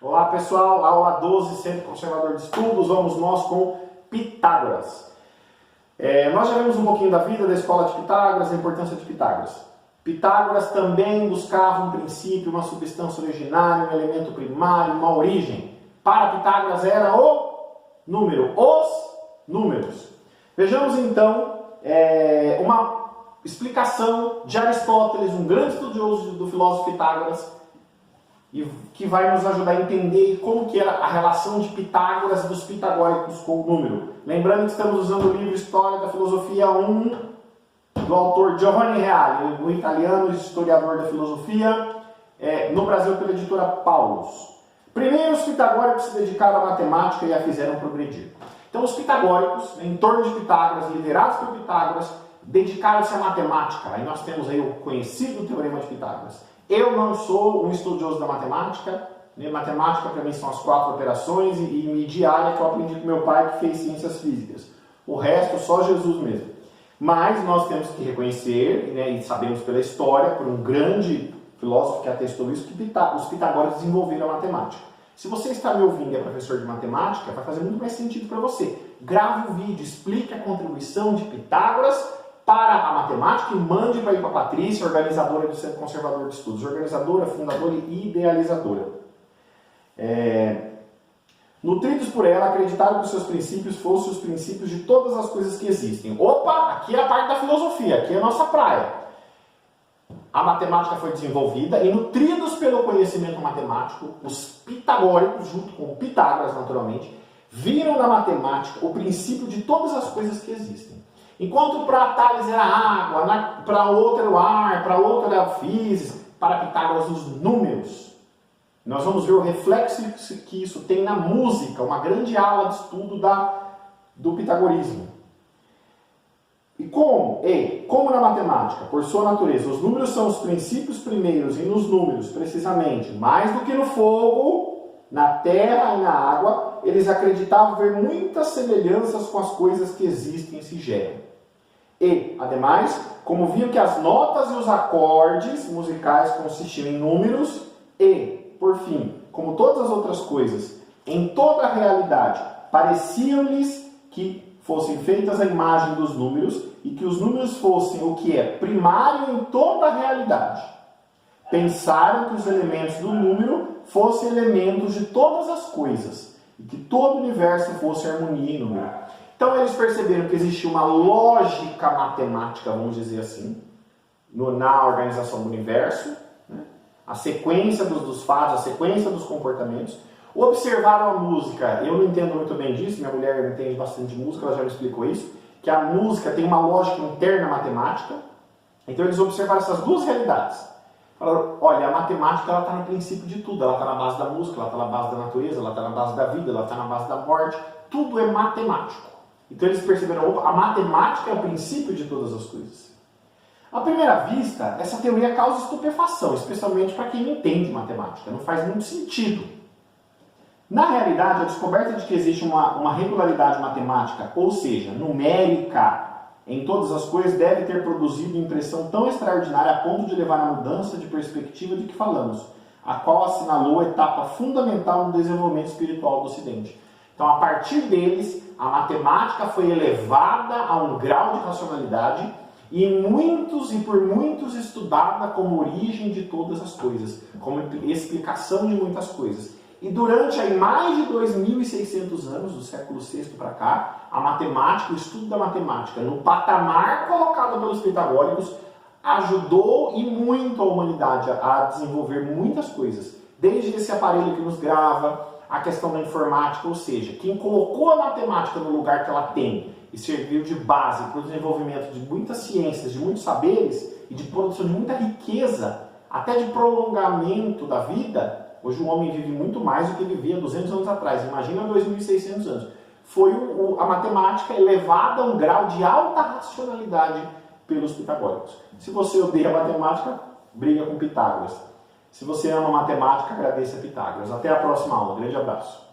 Olá pessoal, aula 12, Centro Conservador de Estudos, vamos nós com Pitágoras. Nós já vimos um pouquinho da vida da escola de Pitágoras, a importância de Pitágoras. Pitágoras também buscava um princípio, uma substância originária, um elemento primário, uma origem. Para Pitágoras era o número, os números. Vejamos então uma explicação de Aristóteles, um grande estudioso do filósofo Pitágoras, e que vai nos ajudar a entender como que era a relação de Pitágoras e dos pitagóricos com o número. Lembrando que estamos usando o livro História da Filosofia 1, do autor Giovanni Reale, um italiano historiador da filosofia, no Brasil pela editora Paulus. Primeiro, os pitagóricos se dedicaram à matemática e a fizeram progredir. Então, os pitagóricos, em torno de Pitágoras, liderados por Pitágoras, dedicaram-se à matemática. Aí nós temos aí o conhecido Teorema de Pitágoras. Eu não sou um estudioso da matemática. Matemática para mim são as 4 operações e medir área que eu aprendi com meu pai que fez ciências físicas. O resto só Jesus mesmo. Mas nós temos que reconhecer, e sabemos pela história, por um grande filósofo que atestou isso, que os pitagóricos desenvolveram a matemática. Se você está me ouvindo e é professor de matemática, vai fazer muito mais sentido para você. Grave um vídeo, explique a contribuição de Pitágoras para a matemática e mande para ir para a Patrícia, organizadora do Centro Conservador de Estudos. Organizadora, fundadora e idealizadora. Nutridos por ela, acreditaram que os seus princípios fossem os princípios de todas as coisas que existem. Opa, aqui é a parte da filosofia, aqui é a nossa praia. A matemática foi desenvolvida e, nutridos pelo conhecimento matemático, os pitagóricos, junto com Pitágoras naturalmente, viram na matemática o princípio de todas as coisas que existem. Enquanto para Tales era água, para outro era o ar, para outro era a física, para Pitágoras os números. Nós vamos ver o reflexo que isso tem na música, uma grande aula de estudo do pitagorismo. E como? Como na matemática, por sua natureza, os números são os princípios primeiros, e nos números, precisamente, mais do que no fogo, na terra e na água, eles acreditavam ver muitas semelhanças com as coisas que existem e se geram. E, ademais, como viam que as notas e os acordes musicais consistiam em números, e, por fim, como todas as outras coisas, em toda a realidade, pareciam-lhes que fossem feitas a imagem dos números e que os números fossem o que é primário em toda a realidade. Pensaram que os elementos do número fossem elementos de todas as coisas e que todo o universo fosse harmonia em número. Então eles perceberam que existia uma lógica matemática, vamos dizer assim, na organização do universo, a sequência dos fatos, a sequência dos comportamentos. Observaram a música. Eu não entendo muito bem disso, minha mulher entende bastante de música, ela já me explicou isso, que a música tem uma lógica interna matemática. Então eles observaram essas duas realidades. Falaram, olha, a matemática está no princípio de tudo, ela está na base da música, ela está na base da natureza, ela está na base da vida, ela está na base da morte, tudo é matemático. Então eles perceberam, opa, a matemática é o princípio de todas as coisas. À primeira vista, essa teoria causa estupefação, especialmente para quem não entende matemática, não faz muito sentido. Na realidade, a descoberta de que existe uma regularidade matemática, ou seja, numérica, em todas as coisas, deve ter produzido uma impressão tão extraordinária a ponto de levar à mudança de perspectiva de que falamos, a qual assinalou a etapa fundamental no desenvolvimento espiritual do Ocidente. Então, a partir deles, a matemática foi elevada a um grau de racionalidade e por muitos estudada como origem de todas as coisas, como explicação de muitas coisas. E durante aí, mais de 2.600 anos, do século VI para cá, a matemática, o estudo da matemática, no patamar colocado pelos pitagóricos, ajudou e muito a humanidade a desenvolver muitas coisas. Desde esse aparelho que nos grava, a questão da informática, ou seja, quem colocou a matemática no lugar que ela tem e serviu de base para o desenvolvimento de muitas ciências, de muitos saberes e de produção de muita riqueza, até de prolongamento da vida. Hoje o homem vive muito mais do que vivia 200 anos atrás. Imagina 2.600 anos. Foi a matemática elevada a um grau de alta racionalidade pelos pitagóricos. Se você odeia matemática, briga com Pitágoras. Se você ama matemática, agradeça a Pitágoras. Até a próxima aula. Grande abraço.